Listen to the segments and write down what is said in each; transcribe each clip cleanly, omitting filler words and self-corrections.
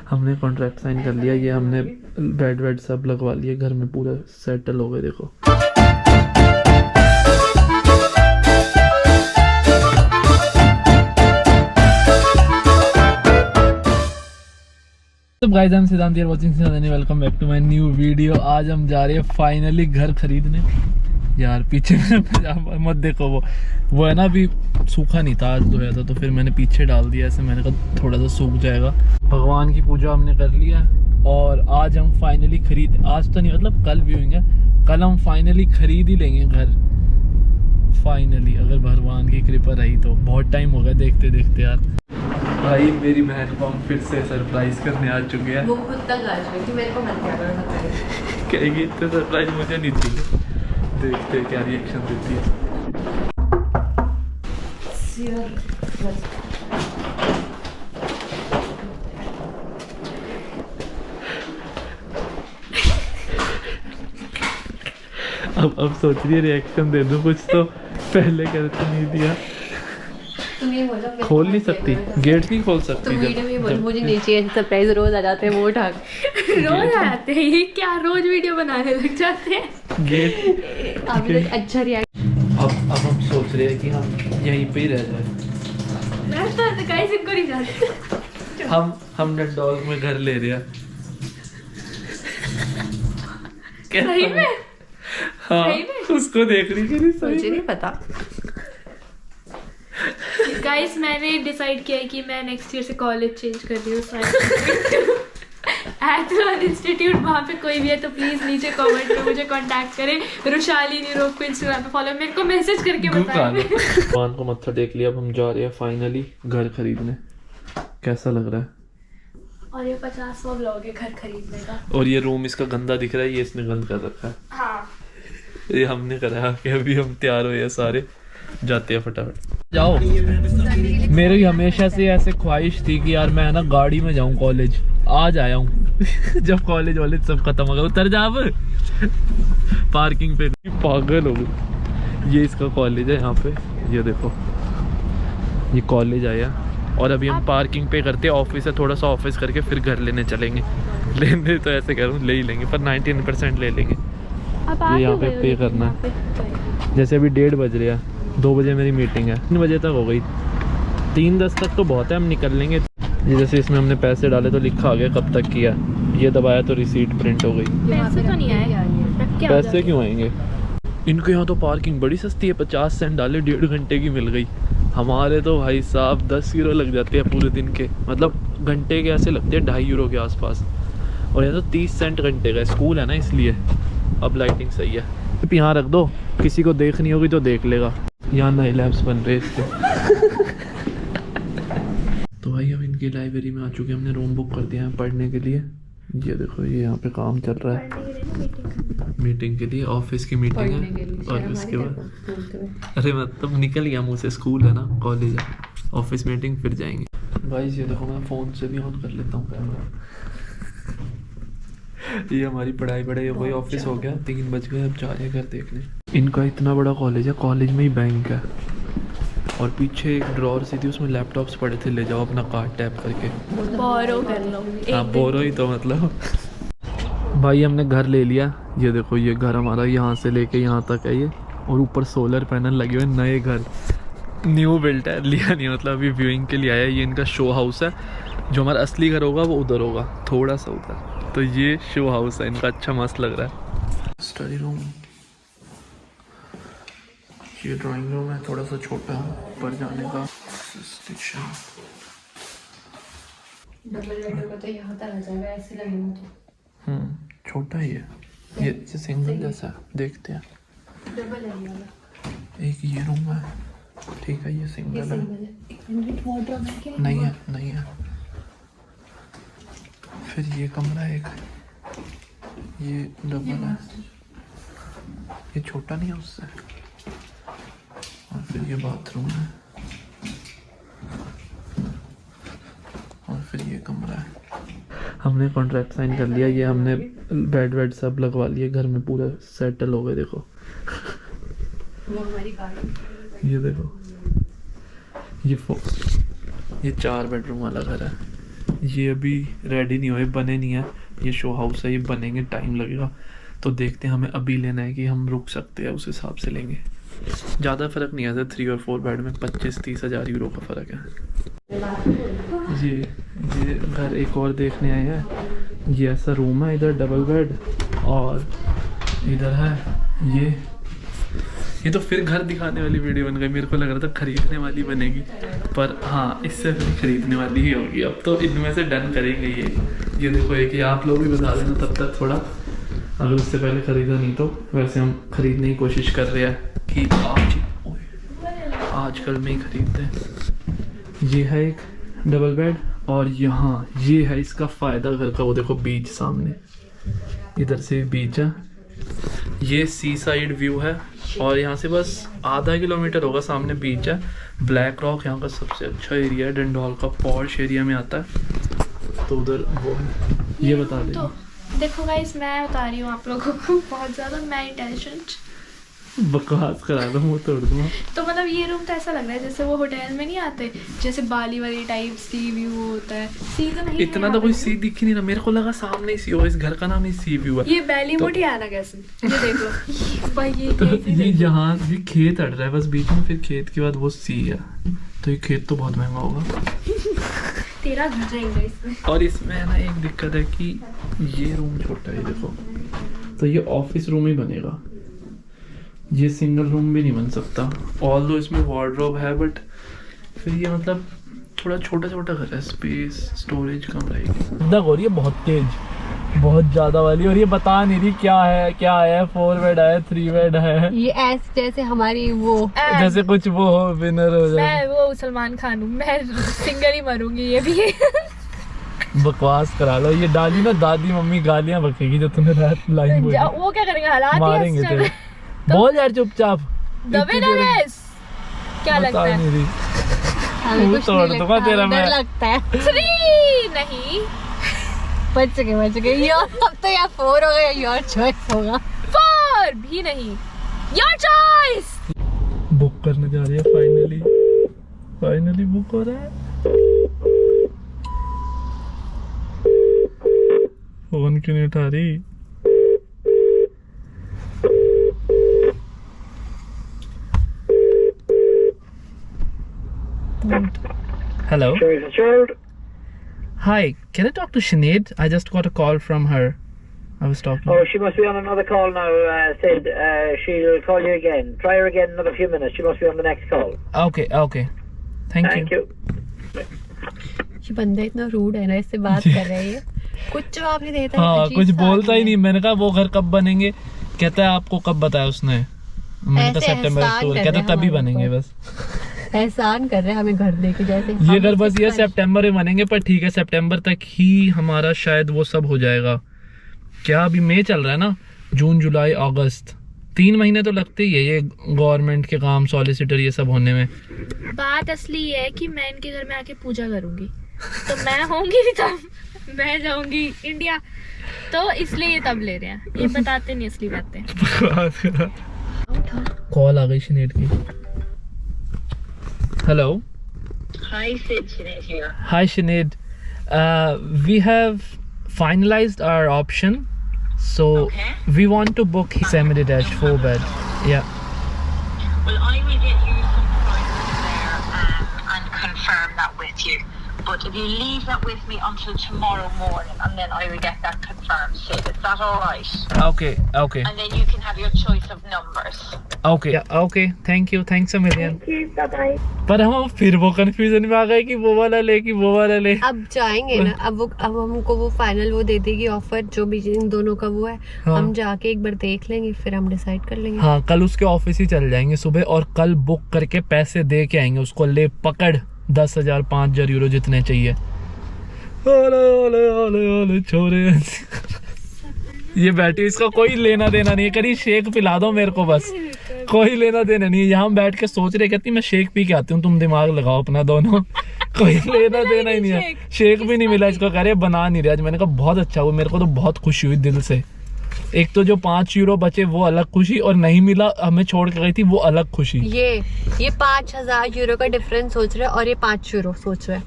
हमने contract sign कर लिया, ये हमने बेड वेड सब लगवा लिए, घर में पूरा सेटल हो गए। देखो तो guys, I am Siddhant here watching Siddhant, welcome back to my new video. आज हम जा रहे हैं फाइनली घर खरीदने। यार पीछे मत देखो, वो है ना, अभी सूखा नहीं था, आज धोया था तो फिर मैंने पीछे डाल दिया ऐसे, मैंने कहा थोड़ा सा सूख जाएगा। भगवान की पूजा हमने कर लिया और आज हम फाइनली आज तो नहीं, मतलब कल भी होंगे, कल हम फाइनली खरीद ही लेंगे घर फाइनली, अगर भगवान की कृपा रही तो। बहुत टाइम हो गया देखते देखते यार। भाई मेरी बहन को हम फिर से सरप्राइज करने आ चुके हैं। वो खुद तक आ चुकी कि मेरे को मत क्या करो, कहेगी इतना सरप्राइज मुझे नहीं चाहिए। देखते क्या रिएक्शन देती है। अब सोच रही है रिएक्शन दे दूं कुछ, तो पहले करते नहीं दिया। खोल नहीं सकती, गेट नहीं खोल सकती। मुझे नहीं चाहिए सरप्राइज, रोज आ जाते हैं वो उठा रोज आ जाते हैं, ये क्या रोज वीडियो बनाने लग जाते हैं। गेट अच्छा रिएक्शन। अब हम सोच रहे हैं कि हम यहीं पे ही रह जाए। इनको नहीं जानते। हम डॉग में घर ले रहे हैं। सही में? हाँ, उसको देख रही थी। मुझे नहीं पता। गाइस, मैंने डिसाइड किया है कि मैं नेक्स्ट ईयर से कॉलेज चेंज कर रही हूँ। एथलॉन इंस्टीट्यूट, वहाँ पे कोई भी है तो प्लीज नीचे कमेंट में मुझे कांटेक्ट करें। रुशाली नीरोव को इंस्टाग्राम पे फॉलो, मेरे को मैसेज करके बताएं। भगवान को मत्था टेक लिया, अब हम जा रहे हैं फाइनली घर खरीदने। कैसा लग रहा है? और ये 50वां व्लॉग है घर खरीदने का। और ये रूम इसका गंदा दिख रहा है, ये इसने गंद कर रखा है। हाँ, ये हमने करा कि अभी हम तैयार हुए सारे, जाते हैं फटाफट। जाओ। मेरी हमेशा से ऐसे ख्वाहिश थी कि यार मैं ना गाड़ी में जाऊं कॉलेज। आज आया हूँ जब कॉलेज वाले सब खत्म हो गए। उतर जा अब पार्किंग पे। पागल हो गई। ये इसका कॉलेज है, यहाँ पे ये देखो, ये कॉलेज आया। और अभी हम पार्किंग पे करते हैं, ऑफिस है, थोड़ा सा ऑफिस करके फिर घर लेने चलेंगे। लेने तो ऐसे कह रहा हूँ ले ही लेंगे, पर 99% ले लेंगे। ये यहाँ पे पे करना है। जैसे अभी 1:30 बज रहा है, 2 बजे मेरी मीटिंग है, 3 बजे तक हो गई। 3:10 तक तो बहुत है, हम निकल लेंगे। ये जैसे इसमें हमने पैसे डाले तो लिखा आ गया कब तक किया, ये दबाया तो रिसीट प्रिंट हो गई। पैसे तो नहीं आए। पैसे क्यों आएंगे? इनके यहाँ तो पार्किंग बड़ी सस्ती है, 50 सेंट डाले 1.5 घंटे की मिल गई। हमारे तो भाई साहब 10 यूरो लग जाते हैं पूरे दिन के, मतलब घंटे के ऐसे लगते हैं 2.5 यूरो के आसपास। और यहाँ तो 30 सेंट घंटे का। स्कूल है ना इसलिए। अब लाइटिंग सही है। यहाँ रख दो, किसी को देखनी होगी तो देख लेगा। यहाँ नए लैब्स बन रहे इसके। तो भाई हम इनकी लाइब्रेरी में आ चुके हैं, हमने रूम बुक कर दिया है पढ़ने के लिए। ये देखो, ये यहाँ पे काम चल रहा है मीटिंग के लिए, ऑफिस की मीटिंग है। और उसके बाद अरे मतलब निकल गया मुँह से, स्कूल है ना, कॉलेज है, ऑफिस मीटिंग, फिर जाएंगे। भाई ये देखो, मैं फ़ोन से भी ऑन कर लेता हूँ कैमरा। ये हमारी पढ़ाई वही ऑफिस हो गया। 3 बज गए, अब जा रहे हैं घर देखने। इनका इतना बड़ा कॉलेज है, कॉलेज में ही बैंक है। और पीछे एक ड्रॉर सी थी, उसमें लैपटॉप्स पड़े थे, ले जाओ अपना कार्ड टैप करके। बोरो कर लो। हाँ बोरो ही तो मतलब। भाई हमने घर ले लिया। ये देखो, ये घर हमारा यहाँ से लेके यहाँ तक है ये। और ऊपर सोलर पैनल लगे हुए। नए घर, न्यू बिल्ट है, लिया नहीं, मतलब अभी व्यूइंग के लिए आया। ये इनका शो हाउस है। जो हमारा असली घर होगा वो उधर होगा, थोड़ा सा उधर। तो ये शो हाउस है इनका, अच्छा मस्त लग रहा है। स्टडी रूम, ये ड्राइंग रूम है, थोड़ा सा छोटा है ऊपर जाने का। डबल बेडरूम में तो यहाँ तक आ जाएगा, ऐसे लगेगा तो। छोटा ही है ये सिंगल जैसा है। देखते हैं। डबल है वाला। एक ये रूम है, ठीक है, ये सिंगल है। नहीं है, नहीं है। फिर ये कमरा एक, ये डबल है, ये छोटा नहीं है उससे। और फिर ये बाथरूम है, और फिर ये कमरा है। हमने कॉन्ट्रैक्ट साइन कर लिया, ये हमने बेड वेड सब लगवा लिए, घर में पूरा सेटल हो गए। देखो वो हमारी कार। ये देखो, ये 4 बेडरूम वाला घर है। ये अभी रेडी नहीं हुए, बने नहीं है। ये शो हाउस है, ये बनेंगे, टाइम लगेगा। तो देखते हैं, हमें अभी लेना है कि हम रुक सकते हैं, उस हिसाब से लेंगे। ज़्यादा फ़र्क नहीं आता 3 और 4 बेड में, 25-30 हज़ार यूरो का फ़र्क है। ये घर एक और देखने आए हैं। ये ऐसा रूम है, इधर डबल बेड और इधर है ये तो फिर घर दिखाने वाली वीडियो बन गई। मेरे को लग रहा था खरीदने वाली बनेगी, पर हाँ इससे फिर खरीदने वाली ही होगी। अब तो इनमें से डन करेंगे ये देखो, एक ये आप लोग भी बता देना तब तक थोड़ा, अगर उससे पहले ख़रीदा नहीं तो। वैसे हम ख़रीदने की कोशिश कर रहे हैं कि आजकल में ही खरीदते हैं। ये है एक डबल बेड और यहाँ ये है इसका फ़ायदा घर का, वो देखो बीच सामने, इधर से बीच है। ये सी साइड व्यू है और यहाँ से बस आधा किलोमीटर होगा, सामने बीच है। ब्लैक रॉक यहाँ का सबसे अच्छा एरिया है, डंडोल का पॉश एरिया में आता है। तो उधर वो है, ये बता दें। तो देखो गाइस, मैं बता रही हूँ आप लोगों को बहुत ज़्यादा, मैं इंटेलिजेंट, बकवास करा दो, मुँह तोड़ दूँगा। तो मतलब ये रूम तो ऐसा लग रहा है जैसे वो होटल में नहीं आते, जैसे बाली वाली टाइप सी व्यू होता है। सी तो नहीं, इतना तो कोई सी दिख ही नहीं रहा, मेरे को लगा सामने ही सी हो। इस घर का नाम ही सी व्यू है। ये बैली मोटी आना कैसे, ये देख लो भाई, ये यहाँ ये खेत अड़ रहा है बस बीच में, फिर खेत के बाद वो सी है। तो ये खेत तो बहुत महंगा होगा। तेरा घर जाएगा इसमें। और इसमें है ना एक दिक्कत है कि ये रूम छोटा है, देखो, तो ये ऑफिस रूम ही बनेगा, ये सिंगल रूम भी नहीं बन सकता। ऑल्दो इसमें वार्डरोब है, बट फिर ये मतलब थोड़ा छोटा छोटा घर है, स्पेस स्टोरेज कम रहेगी। हो रही है बहुत तेज, बहुत ज्यादा वाली, और ये बता नहीं रही क्या है 4 बेड है 3 बेड है। ये ऐसे जैसे हमारी वो जैसे कुछ वो हो, विनर हो जाए। मैं वो सलमान खान हूँ, मैं सिंगल ही मरूंगी। ये भी बकवास करा लो, ये डाली ना दादी मम्मी गालियां बकेगी जो तूने रात लाइन बोली। वो क्या करेंगे, हालात मारेंगे तेरे। बोल यार चुपचाप, दबे ना रेस। क्या लगता है नहीं रही। हमें कुछ तोड़ नहीं दूंगा लगता, तेरा डर मैं। लगता है। 3 नहीं, बच गए यार, अब तो यार 4 हो गया, योर चॉइस होगा। 4 भी नहीं, योर चॉइस। बुक करने जा रही है, फाइनली बुक हो रहा है। फोन क्यों नहीं उठा रही? Hello. Gerald. Hi, can I talk to Sinead? I just got a call from her. I was talking. Oh, she must be on another call now. Said she'll call you again. Try her again in another few minutes. She must be on the next call. Okay. Thank you. ये बंदा इतना rude है ना, इससे बात कर रही है, कुछ जवाब नहीं देता। हाँ, कुछ बोलता ही नहीं। मैंने कहा वो घर कब बनेंगे, कहता है आपको कब बताया उसने। मैंने कहा सितंबर अक्टूबर, कहता तभी बनेंगे। बस एहसान कर रहे हैं हमें घर देके, जैसे ये घर बस ये सितंबर में बनेंगे, पर ठीक है सितंबर तक ही हमारा शायद वो सब हो जाएगा। क्या अभी मई चल रहा है ना, जून जुलाई अगस्त 3 महीने तो लगते ही है ये गवर्नमेंट के काम, सॉलिसिटर ये सब होने में। बात असली ये है कि मैं इनके घर में आके पूजा करूंगी, तो मैं होंगी तब मैं जाऊंगी इंडिया, तो इसलिए ये तब ले रहे हैं, ये बताते नहीं असली बातें। कॉल आ गई शनेड की। Hello. Hi, Sid. Sinead here. Hi Sinead. We have finalized our option, so Okay. we want to book semi-detached 4 bed. Yeah. Well, I will get you some prices there and confirm that with you. But if you leave that with me until tomorrow morning, and then I will get that confirmed, Sid. Is that all right? Okay. And then you can have your choice of numbers. Okay. Yeah, okay. Thank you. Thanks a million. Thank you. Bye-bye. पर हम फिर वो confusion में आ गए कि वो वाला ले कि वो वाला ले। अब जाएंगे ना, अब हमको वो फाइनल वो दे देगी ऑफर, जो भी इन दोनों का वो है। हाँ। हम जाके एक बार देख लेंगे, फिर हम डिसाइड कर लेंगे। हाँ, कल उसके ऑफिस ही चल जाएंगे सुबह, और कल बुक करके पैसे दे के आएंगे उसको। ले पकड़ 10,000 5,000 यूरो जितने चाहिए। ओले ओले ओले ओले छोरे। ये बैठी, इसका कोई लेना देना नहीं है। करी शेक पिला दो मेरे को, बस कोई लेना देना नहीं है। यहाँ बैठ के सोच रहे, कहती मैं शेक पी के आती हूँ, तुम दिमाग लगाओ अपना दोनों। कोई लेना देना ही नहीं है। शेक भी नहीं मिला इसको, कह रहे बना नहीं रहा। आज मैंने कहा बहुत अच्छा हुआ, मेरे को तो बहुत खुशी हुई दिल से। एक तो जो 5 यूरो बचे वो अलग खुशी, और नहीं मिला हमें छोड़ के गई थी वो अलग खुशी। ये 5,000 यूरो का डिफरेंस सोच रहे हैं, और ये 5 यूरो सोच रहे हैं।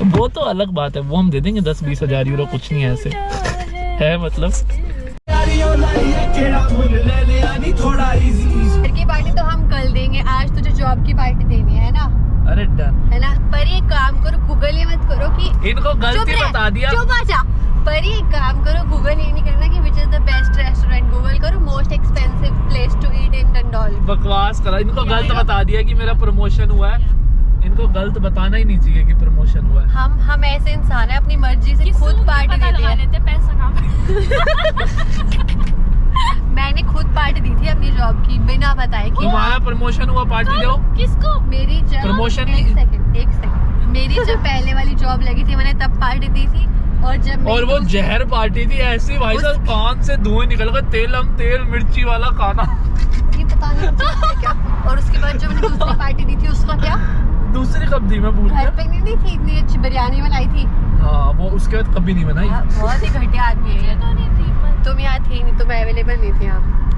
वो तो अलग बात है, वो हम दे देंगे 10-20 हजार यूरो, कुछ नहीं है ऐसे है मतलब। घर की पार्टी तो हम कल देंगे, आज तुझे जॉब की पार्टी देनी है ना? अरे डन है ना? पर ये काम करो, गूगल ये मत करो कि इनको गलती बता दिया। चुप आजा। पर ये काम करो, गूगल ये नहीं करना कि which is the best restaurant, Google करो most expensive place to eat in डंडोल। बकवास करा, इनको गलत बता दिया कि मेरा प्रमोशन हुआ है। इनको गलत बताना ही नहीं चाहिए कि प्रमोशन हुआ है। हम ऐसे इंसान है, अपनी मर्जी से खुद पार्टी देते हैं। पैसा कहाँ मैंने खुद पार्टी दी थी अपनी जॉब की बिना बताए कि तुम्हारा प्रमोशन हुआ, पार्टी दो। किसको? मेरी जब प्रमोशन एक सेकंड मेरी जब पहले वाली जॉब लगी थी मैंने तब पार्टी दी थी, और जब और वो जहर पार्टी थी ऐसी भाई साहब, कान से धुएं निकल गए, तेल मिर्ची वाला खाना। ये पता नहीं क्या। और उसके बाद जो मैंने दूसरी पार्टी दी थी उसका क्या? दूसरी कब दी मैं भूल घर गया। पे नहीं दी थी, इतनी अच्छी बिरयानी बनाई थी। हाँ वो उसके बाद कभी नहीं बनाई। बहुत ही घटिया आदमी है ये। तुम यहाँ थी नहीं, तुम अवेलेबल नहीं थी यहाँ।